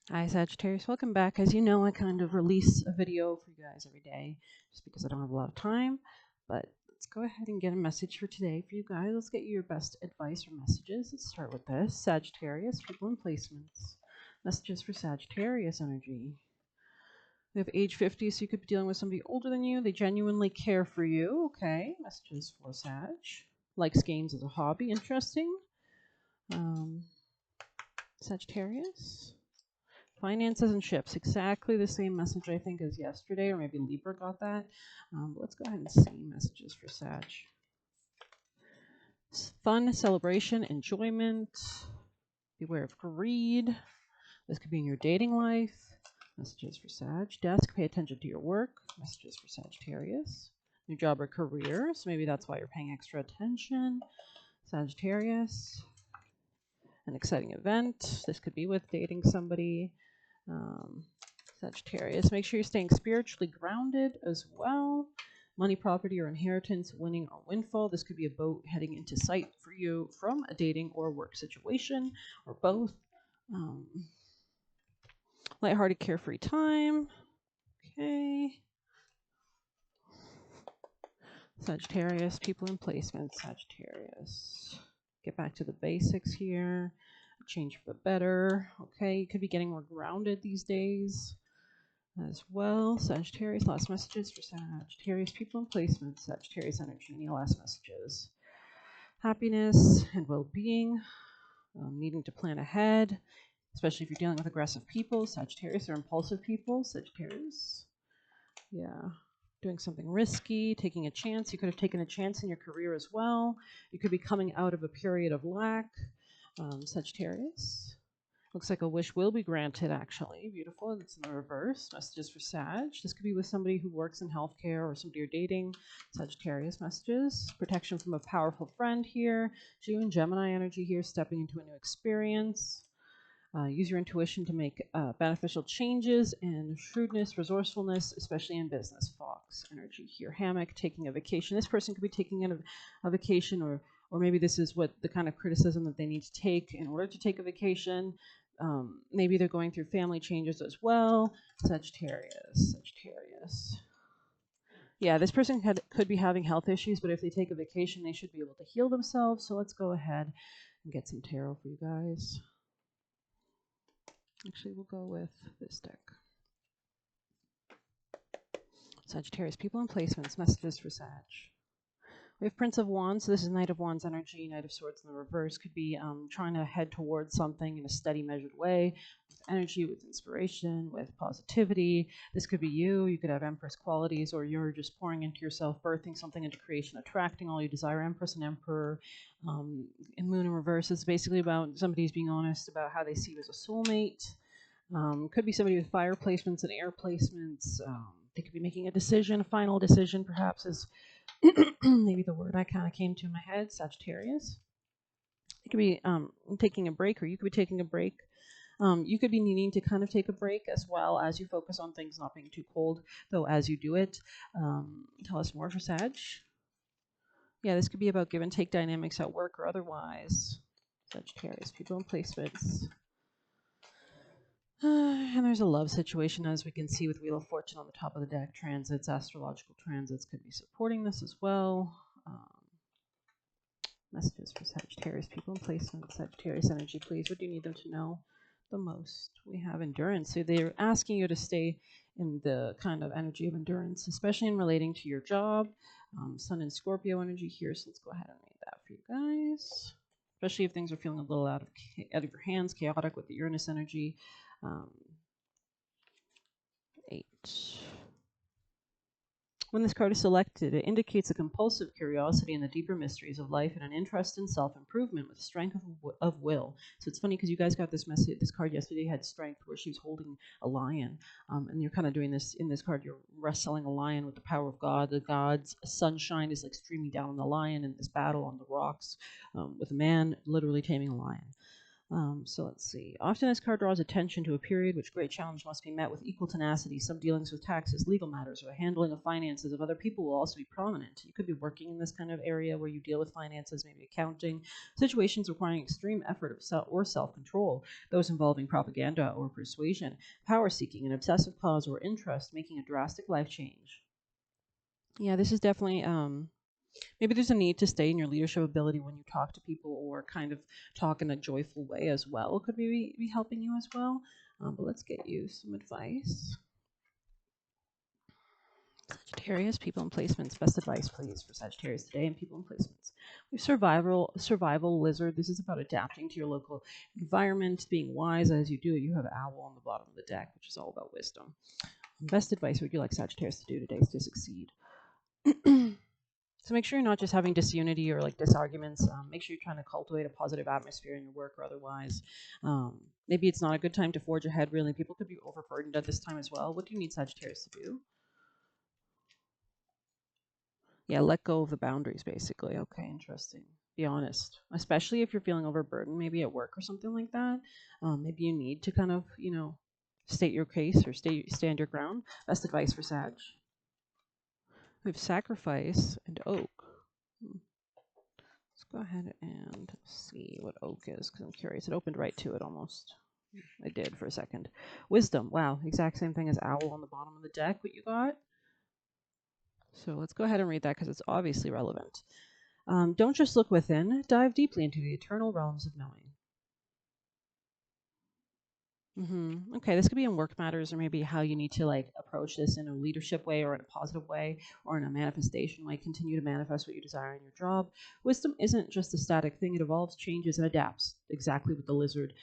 Hi Sagittarius, welcome back. As you know, I kind of release a video for you guys every day just because I don't have a lot of time. But let's go ahead and get a message for today for you guys. Let's get you your best advice or messages. Let's start with this. Sagittarius, people and placements. Messages for Sagittarius energy. We have age 50, so you could be dealing with somebody older than you. They genuinely care for you. Okay, messages for Sag. Likes games as a hobby. Interesting. Um, Sagittarius. Finances and ships, exactly the same message I think as yesterday, or maybe Libra got that. But let's go ahead and see messages for Sag. Fun, celebration, enjoyment. Beware of greed. This could be in your dating life. Messages for Sag. Desk, pay attention to your work. Messages for Sagittarius. New job or career, so maybe that's why you're paying extra attention. Sagittarius. An exciting event. This could be with dating somebody. Sagittarius, make sure you're staying spiritually grounded as well. Money, property, or inheritance, winning or windfall. This could be a boat heading into sight for you from a dating or work situation, or both. Lighthearted, carefree time. Okay. Sagittarius, people in placement. Sagittarius. Get back to the basics here. Change for the better. Okay, you could be getting more grounded these days as well. Sagittarius, last messages for Sagittarius, people in placement. Sagittarius energy, any last messages? Happiness and well-being, needing to plan ahead, especially if you're dealing with aggressive people. Sagittarius or impulsive people. Sagittarius, yeah. Doing something risky, taking a chance. You could have taken a chance in your career as well. You could be coming out of a period of lack. Sagittarius. Looks like a wish will be granted, actually. Beautiful. It's in the reverse. Messages for Sag. This could be with somebody who works in healthcare or somebody you're dating. Sagittarius messages. Protection from a powerful friend here. June, Gemini energy here, stepping into a new experience. Use your intuition to make beneficial changes, and shrewdness, resourcefulness, especially in business. Fox energy here. Hammock, taking a vacation. This person could be taking a vacation, or maybe this is what the kind of criticism that they need to take in order to take a vacation. Maybe they're going through family changes as well. Sagittarius. Yeah, this person could be having health issues, but if they take a vacation, they should be able to heal themselves. So let's go ahead and get some tarot for you guys. Actually, we'll go with this deck. Sagittarius, people and placements, messages for Sag. We have Prince of Wands. So this is Knight of Wands energy. Knight of Swords in the reverse could be trying to head towards something in a steady, measured way, with energy, with inspiration, with positivity. This could be you. You could have Empress qualities, or you're just pouring into yourself, birthing something into creation, attracting all you desire. Empress and Emperor. In Moon in reverse is basically about somebody's being honest about how they see you as a soulmate. Could be somebody with fire placements and air placements. They could be making a decision, a final decision, perhaps, is maybe the word I kind of came to in my head. Sagittarius. It could be taking a break, or you could be taking a break. You could be needing to kind of take a break as well as you focus on things not being too cold, though, as you do it. Tell us more for Sag. Yeah, this could be about give and take dynamics at work or otherwise. Sagittarius, people in placements. And there's a love situation, as we can see with Wheel of Fortune on the top of the deck. Transits, astrological transits could be supporting this as well. Messages for Sagittarius, people in placement. Sagittarius energy, please. What do you need them to know the most? We have endurance. So they're asking you to stay in the kind of energy of endurance, especially in relating to your job. Sun and Scorpio energy here. So let's go ahead and read that for you guys. Especially if things are feeling a little out of your hands, chaotic with the Uranus energy. 8. When this card is selected, it indicates a compulsive curiosity in the deeper mysteries of life and an interest in self-improvement with strength of will. So it's funny because you guys got this message. This card yesterday had strength, where she was holding a lion, and you're kind of doing this in this card. You're wrestling a lion with the power of God. The God's sunshine is like streaming down on the lion in this battle on the rocks, with a man literally taming a lion. So let's see. Often this card draws attention to a period which great challenge must be met with equal tenacity. Some dealings with taxes, legal matters, or handling of finances of other people will also be prominent. You could be working in this kind of area where you deal with finances, maybe accounting, situations requiring extreme effort of self-control, those involving propaganda or persuasion, power seeking, an obsessive cause or interest, making a drastic life change. Yeah, this is definitely maybe there's a need to stay in your leadership ability when you talk to people or kind of talk in a joyful way as well. Could be helping you as well. But let's get you some advice. Sagittarius, people and placements. Best advice, please, for Sagittarius today and people and placements. We have survival lizard. This is about adapting to your local environment, being wise as you do it. You have owl on the bottom of the deck, which is all about wisdom. Best advice would you like Sagittarius to do today to succeed? So make sure you're not just having disunity or like disarguments. Make sure you're trying to cultivate a positive atmosphere in your work or otherwise. Maybe it's not a good time to forge ahead, really. People could be overburdened at this time as well. What do you need Sagittarius to do? Yeah, let go of the boundaries, basically. Okay, interesting. Be honest, especially if you're feeling overburdened, maybe at work or something like that. Maybe you need to kind of, state your case or stand your ground. Best advice for Sag. We have sacrifice and oak. Let's go ahead and see what oak is because I'm curious. It opened right to it almost. I did for a second. Wisdom. Wow, exact same thing as owl on the bottom of the deck. What you got? So let's go ahead and read that because it's obviously relevant. Don't just look within. Dive deeply into the eternal realms of knowing. Okay, this could be in work matters or maybe how you need to like approach this in a leadership way or in a positive way or in a manifestation way. Continue to manifest what you desire in your job. Wisdom isn't just a static thing. It evolves, changes, and adapts. Exactly what the lizard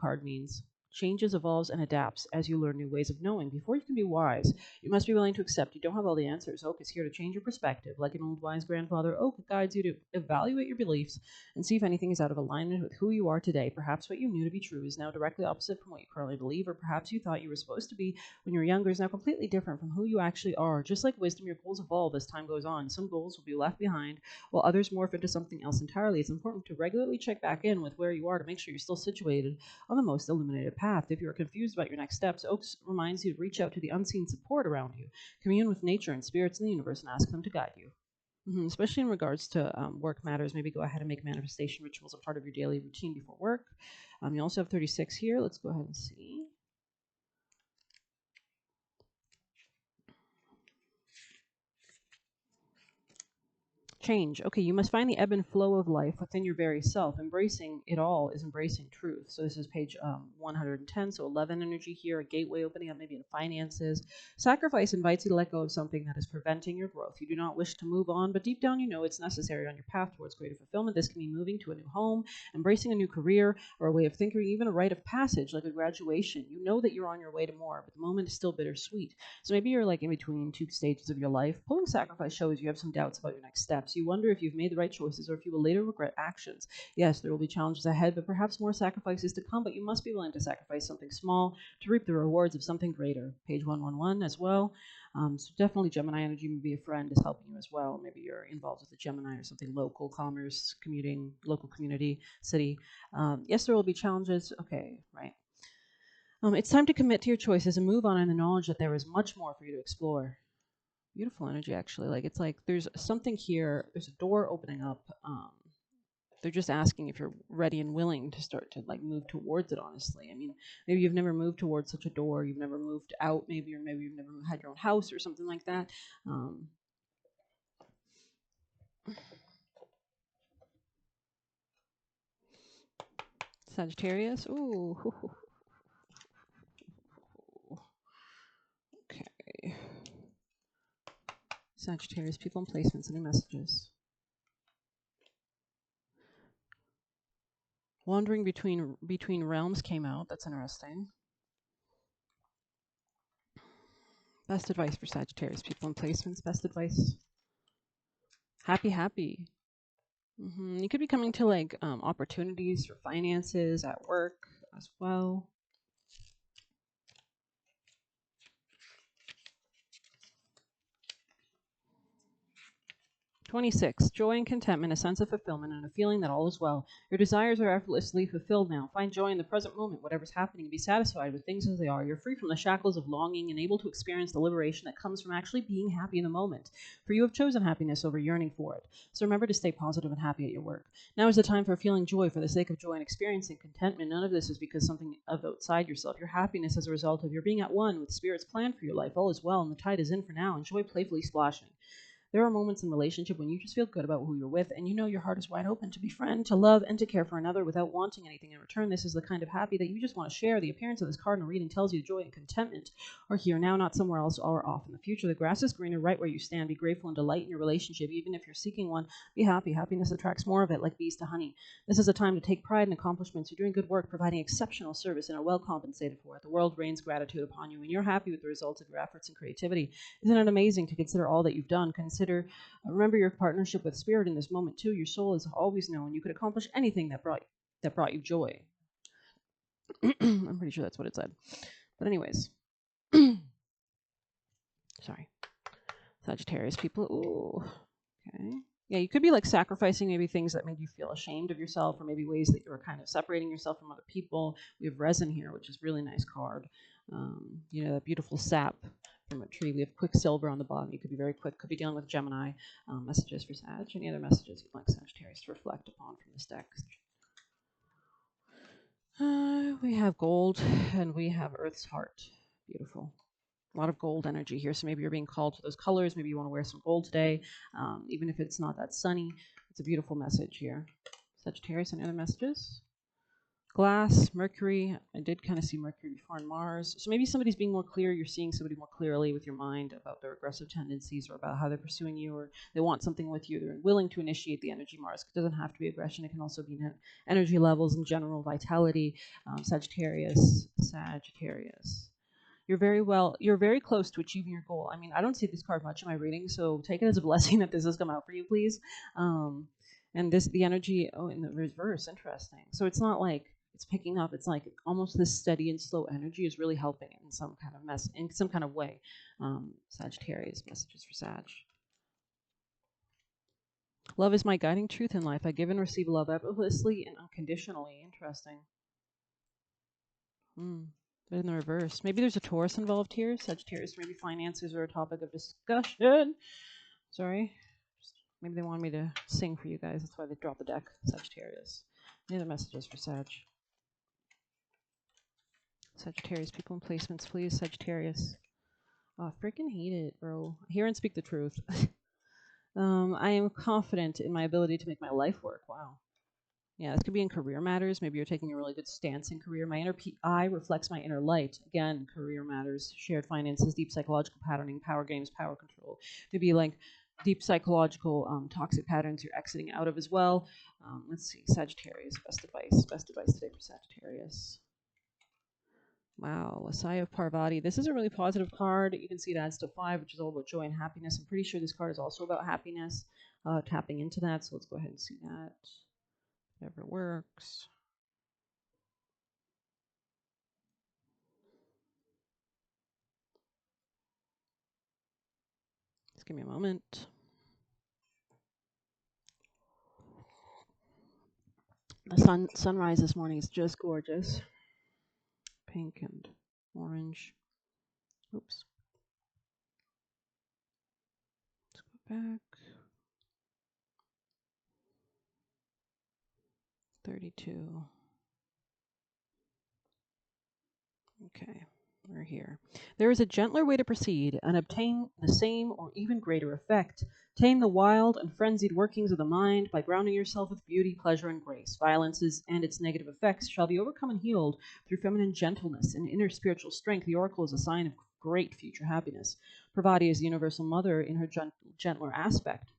card means. Changes, evolves, and adapts as you learn new ways of knowing. Before you can be wise, you must be willing to accept you don't have all the answers. Oak is here to change your perspective. Like an old wise grandfather, Oak guides you to evaluate your beliefs and see if anything is out of alignment with who you are today. Perhaps what you knew to be true is now directly opposite from what you currently believe, or perhaps you thought you were supposed to be when you were younger is now completely different from who you actually are. Just like wisdom, your goals evolve as time goes on. Some goals will be left behind, while others morph into something else entirely. It's important to regularly check back in with where you are to make sure you're still situated on the most illuminated path. If you're confused about your next steps, Oaks reminds you to reach out to the unseen support around you. Commune with nature and spirits in the universe and ask them to guide you. Especially in regards to work matters, maybe go ahead and make manifestation rituals a part of your daily routine before work. You also have 36 here. Let's go ahead and see. Change. Okay, you must find the ebb and flow of life within your very self. Embracing it all is embracing truth. So this is page 110, so 11 energy here, a gateway opening up maybe in finances. Sacrifice invites you to let go of something that is preventing your growth. You do not wish to move on, but deep down you know it's necessary on your path towards greater fulfillment. This can be moving to a new home, embracing a new career, or a way of thinking, even a rite of passage like a graduation. You know that you're on your way to more, but the moment is still bittersweet. So maybe you're like in between two stages of your life. Pulling sacrifice shows you have some doubts about your next steps. You wonder if you've made the right choices or if you will later regret actions. Yes, there will be challenges ahead, but perhaps more sacrifices to come, but you must be willing to sacrifice something small to reap the rewards of something greater. Page 111 as well. So definitely Gemini energy, maybe a friend is helping you as well. Maybe you're involved with a Gemini or something local, commerce, commuting, local community, city. Yes, there will be challenges. Okay, right. It's time to commit to your choices and move on in the knowledge that there is much more for you to explore. Beautiful energy, actually. Like it's like there's something here. There's a door opening up. They're just asking if you're ready and willing to start to like move towards it. Honestly, I mean, maybe you've never moved towards such a door. You've never moved out, maybe, or maybe you've never had your own house or something like that. Sagittarius. Ooh. Okay. Sagittarius, people and placements, any messages? Wandering between realms came out. That's interesting. Best advice for Sagittarius, people and placements. Best advice. Happy. You could be coming to like opportunities for finances at work as well. 26. Joy and contentment, a sense of fulfillment, and a feeling that all is well. Your desires are effortlessly fulfilled now. Find joy in the present moment, whatever's happening, and be satisfied with things as they are. You're free from the shackles of longing and able to experience the liberation that comes from actually being happy in the moment. For you have chosen happiness over yearning for it. So remember to stay positive and happy at your work. Now is the time for feeling joy for the sake of joy and experiencing contentment. None of this is because something of outside yourself. Your happiness is a result of your being at one with Spirit's plan for your life. All is well, and the tide is in for now. Enjoy playfully splashing. There are moments in relationship when you just feel good about who you're with, and you know your heart is wide open to befriend, to love, and to care for another without wanting anything in return. This is the kind of happy that you just want to share. The appearance of this cardinal reading tells you joy and contentment are here now, not somewhere else or off in the future. The grass is greener right where you stand. Be grateful and delight in your relationship. Even if you're seeking one, be happy. Happiness attracts more of it, like bees to honey. This is a time to take pride in accomplishments. You're doing good work, providing exceptional service, and are well compensated for it. The world rains gratitude upon you, and you're happy with the results of your efforts and creativity. Isn't it amazing to consider all that you've done? Remember your partnership with Spirit in this moment too. Your soul has always known you could accomplish anything that brought you joy. I'm pretty sure that's what it said. But anyways, sorry, Sagittarius people. Ooh, okay. Yeah, you could be like sacrificing maybe things that made you feel ashamed of yourself, or maybe ways that you were kind of separating yourself from other people. We have resin here, which is a really nice card. You know, that beautiful sap from a tree. We have quicksilver on the bottom. You could be very quick. Could be dealing with Gemini. Messages for Sag. Any other messages you'd like Sagittarius to reflect upon from this deck? We have gold and we have Earth's heart. Beautiful. A lot of gold energy here. So maybe you're being called to those colors. Maybe you want to wear some gold today. Even if it's not that sunny, it's a beautiful message here. Sagittarius, any other messages? Glass, Mercury. I did kind of see Mercury before, and Mars. So maybe somebody's being more clear. You're seeing somebody more clearly with your mind about their aggressive tendencies, or about how they're pursuing you, or they want something with you. They're willing to initiate the energy. Mars. It doesn't have to be aggression. It can also be energy levels in general, vitality. Sagittarius. You're very close to achieving your goal. I mean, I don't see this card much in my reading, so take it as a blessing that this has come out for you, please. And the energy, in the reverse, interesting. So it's not like it's picking up. It's like almost this steady and slow energy is really helping it in some kind of way. Sagittarius, messages for Sag. Love is my guiding truth in life. I give and receive love effortlessly and unconditionally. Interesting. But in the reverse, maybe there's a Taurus involved here. Sagittarius, maybe finances are a topic of discussion. Sorry. Maybe they want me to sing for you guys. That's why they dropped the deck. Sagittarius. Any other messages for Sag? Sagittarius, people in placements, please. Sagittarius. Oh, I freaking hate it, bro. Hear and speak the truth. I am confident in my ability to make my life work. Wow. Yeah, this could be in career matters. Maybe you're taking a really good stance in career. My inner eye reflects my inner light. Again, career matters, shared finances, deep psychological patterning, power games, power control. Maybe like deep psychological toxic patterns you're exiting out of as well. Let's see, Sagittarius, best advice today for Sagittarius. Wow, Lasaya of Parvati. This is a really positive card. You can see it adds to 5, which is all about joy and happiness. I'm pretty sure this card is also about happiness, tapping into that. So let's go ahead and see that. Whatever works. Just give me a moment. The sunrise this morning is just gorgeous. Pink and orange. Oops. Let's go back. 32. Okay, we're here. There is a gentler way to proceed and obtain the same or even greater effect. Tame the wild and frenzied workings of the mind by grounding yourself with beauty, pleasure, and grace. Violence and its negative effects shall be overcome and healed through feminine gentleness and inner spiritual strength. The oracle is a sign of great future happiness. Parvati is the universal mother in her gentler aspect.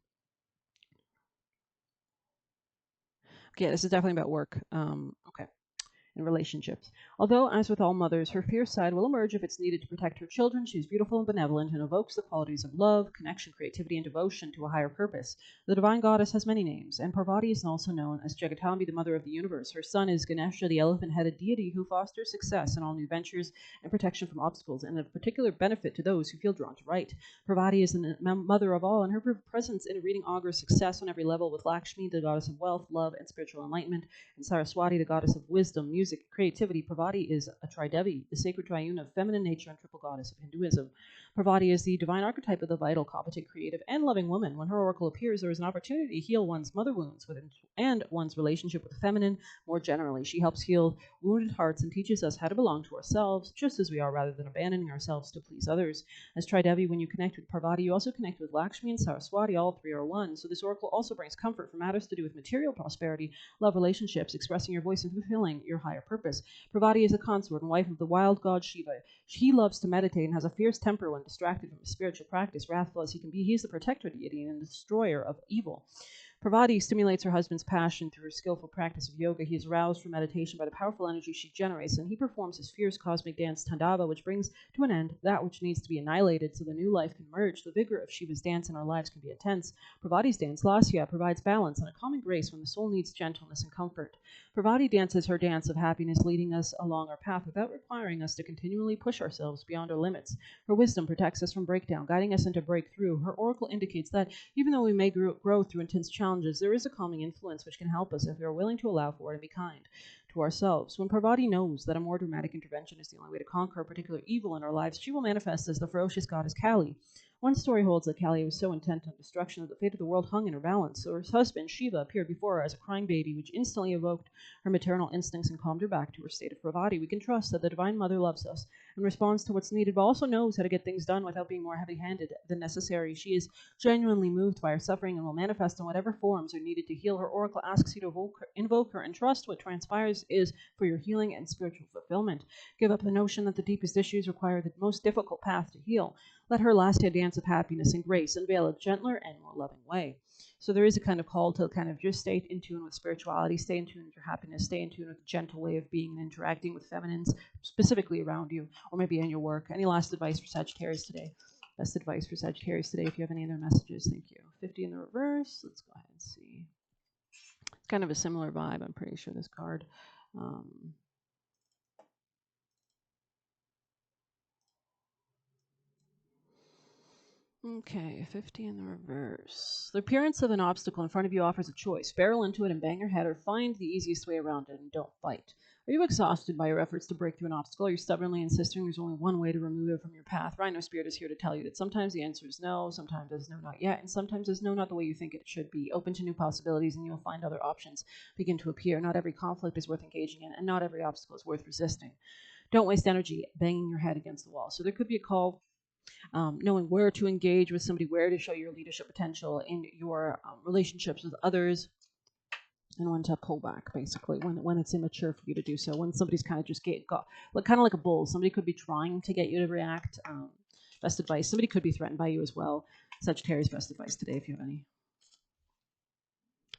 Okay, this is definitely about work. Okay. in relationships. Although, as with all mothers, her fierce side will emerge if it's needed to protect her children, she is beautiful and benevolent and evokes the qualities of love, connection, creativity, and devotion to a higher purpose. The divine goddess has many names, and Parvati is also known as Jagatambi, the mother of the universe. Her son is Ganesha, the elephant-headed deity who fosters success in all new ventures and protection from obstacles, and of particular benefit to those who feel drawn to write. Parvati is the mother of all, and her presence in a reading augurs success on every level, with Lakshmi, the goddess of wealth, love, and spiritual enlightenment, and Saraswati, the goddess of wisdom, music, creativity. Parvati is a Tridevi, the sacred triune of feminine nature and triple goddess of Hinduism. Parvati is the divine archetype of the vital, competent, creative, and loving woman. When her oracle appears, there is an opportunity to heal one's mother wounds and one's relationship with the feminine more generally. She helps heal wounded hearts and teaches us how to belong to ourselves, just as we are, rather than abandoning ourselves to please others. As Tridevi, when you connect with Parvati, you also connect with Lakshmi and Saraswati. All three are one. So this oracle also brings comfort for matters to do with material prosperity, love, relationships, expressing your voice, and fulfilling your higher purpose. Parvati is a consort and wife of the wild god Shiva. He loves to meditate and has a fierce temper when distracted from his spiritual practice. Wrathful as he can be, he is the protector deity and the destroyer of evil. Parvati stimulates her husband's passion through her skillful practice of yoga. He is aroused from meditation by the powerful energy she generates, and he performs his fierce cosmic dance Tandava, which brings to an end that which needs to be annihilated so the new life can merge. The vigor of Shiva's dance in our lives can be intense. Parvati's dance, Lasya, provides balance and a calming grace when the soul needs gentleness and comfort. Parvati dances her dance of happiness, leading us along our path without requiring us to continually push ourselves beyond our limits. Her wisdom protects us from breakdown, guiding us into breakthrough. Her oracle indicates that even though we may grow through intense challenges, there is a calming influence which can help us if we are willing to allow for it and be kind to ourselves. When Parvati knows that a more dramatic intervention is the only way to conquer a particular evil in our lives, she will manifest as the ferocious goddess Kali. One story holds that Kali was so intent on destruction that the fate of the world hung in her balance. So her husband, Shiva, appeared before her as a crying baby, which instantly evoked her maternal instincts and calmed her back to her state of Parvati. We can trust that the Divine Mother loves us and responds to what's needed, but also knows how to get things done without being more heavy-handed than necessary. She is genuinely moved by our suffering and will manifest in whatever forms are needed to heal. Her oracle asks you to invoke her and trust what transpires is for your healing and spiritual fulfillment. Give up the notion that the deepest issues require the most difficult path to heal. Let her Lasya dance of happiness and grace unveil a gentler and more loving way. So there is a kind of call to kind of just stay in tune with spirituality, stay in tune with your happiness, stay in tune with a gentle way of being and interacting with feminines, specifically around you, or maybe in your work. Any last advice for Sagittarius today? Best advice for Sagittarius today. If you have any other messages, thank you. 50 in the reverse. Let's go ahead and see. It's kind of a similar vibe, I'm pretty sure, this card. Okay, 50 in the reverse. The appearance of an obstacle in front of you offers a choice. Barrel into it and bang your head, or find the easiest way around it and don't fight. Are you exhausted by your efforts to break through an obstacle? Are you stubbornly insisting there's only one way to remove it from your path? Rhino Spirit is here to tell you that sometimes the answer is no, sometimes it's no, not yet, and sometimes it's no, not the way you think it should be. Open to new possibilities and you'll find other options begin to appear. Not every conflict is worth engaging in, and not every obstacle is worth resisting. Don't waste energy banging your head against the wall. So there could be a call knowing where to engage with somebody, where to show your leadership potential in your relationships with others, and when to pull back, basically, when it's immature for you to do so. When somebody's kind of just got kind of like a bull. Somebody could be trying to get you to react. Best advice. Somebody could be threatened by you as well. Sagittarius, best advice today, if you have any.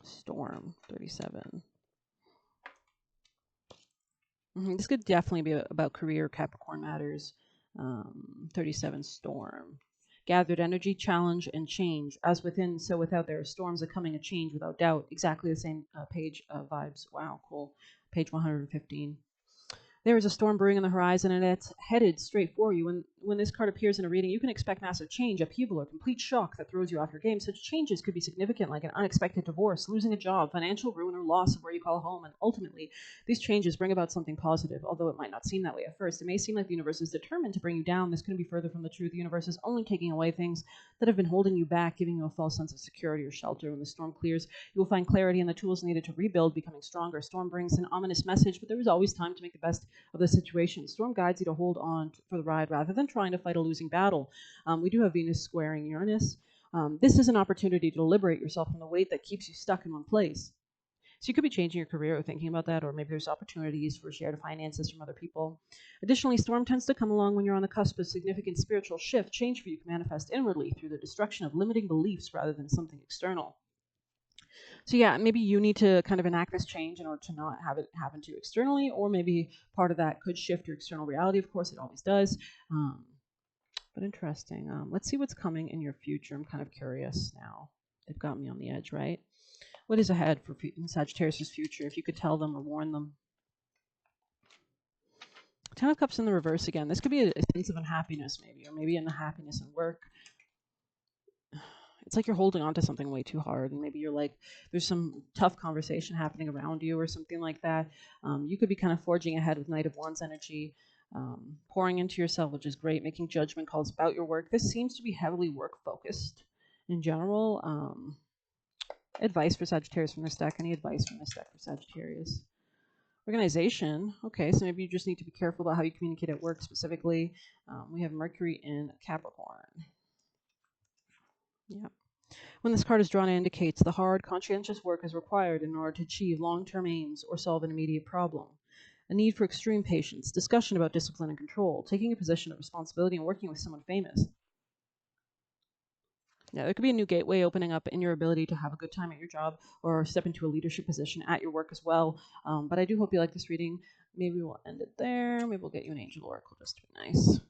Storm, 37. This could definitely be about career, Capricorn matters. 37, Storm. Gathered energy, challenge, and change. As within, so without, there are storms of coming, a change without doubt. Exactly the same page vibes. Wow, cool. Page 115. There is a storm brewing on the horizon, and it's headed straight for you. When this card appears in a reading, you can expect massive change, upheaval, or complete shock that throws you off your game. Such changes could be significant, like an unexpected divorce, losing a job, financial ruin, or loss of where you call home. And ultimately, these changes bring about something positive, although it might not seem that way at first. It may seem like the universe is determined to bring you down. This couldn't be further from the truth. The universe is only taking away things that have been holding you back, giving you a false sense of security or shelter. When the storm clears, you will find clarity and the tools needed to rebuild, becoming stronger. Storm brings an ominous message, but there is always time to make the best of the situation. Storm guides you to hold on for the ride rather than trying to fight a losing battle. We do have Venus squaring Uranus. This is an opportunity to liberate yourself from the weight that keeps you stuck in one place. So you could be changing your career or thinking about that, or maybe there's opportunities for shared finances from other people. Additionally, storm tends to come along when you're on the cusp of significant spiritual shift. Change for you can manifest inwardly through the destruction of limiting beliefs rather than something external. So yeah, maybe you need to kind of enact this change in order to not have it happen to you externally, or maybe part of that could shift your external reality. Of course, it always does. But interesting. Let's see what's coming in your future. I'm kind of curious now. They've got me on the edge, right? What is ahead for Sagittarius' future? If you could tell them or warn them. Ten of Cups in the reverse again. This could be a sense of unhappiness, maybe, or maybe in the happiness in work. It's like you're holding on to something way too hard, and maybe you're like, there's some tough conversation happening around you or something like that. You could be kind of forging ahead with Knight of Wands energy, pouring into yourself, which is great, making judgment calls about your work. This seems to be heavily work-focused in general. Advice for Sagittarius from this deck. Any advice from this deck for Sagittarius? Organization. Okay, so maybe you just need to be careful about how you communicate at work specifically. We have Mercury in Capricorn. Yeah. When this card is drawn, it indicates the hard, conscientious work is required in order to achieve long-term aims or solve an immediate problem. A need for extreme patience, discussion about discipline and control, taking a position of responsibility and working with someone famous. Yeah, there could be a new gateway opening up in your ability to have a good time at your job or step into a leadership position at your work as well. But I do hope you like this reading. Maybe we'll end it there. Maybe we'll get you an angel oracle just to be nice.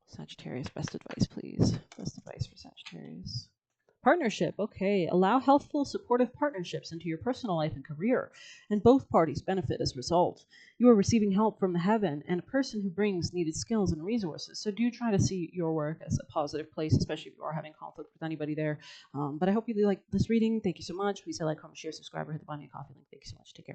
Sagittarius, best advice, please. Best advice for Sagittarius. Partnership, okay. Allow healthful, supportive partnerships into your personal life and career, and both parties benefit as a result. You are receiving help from the heaven and a person who brings needed skills and resources. So do try to see your work as a positive place, especially if you are having conflict with anybody there. But I hope you like this reading. Thank you so much. Please like, comment, share, subscribe, or hit the buy me a coffee link. Thank you so much. Take care.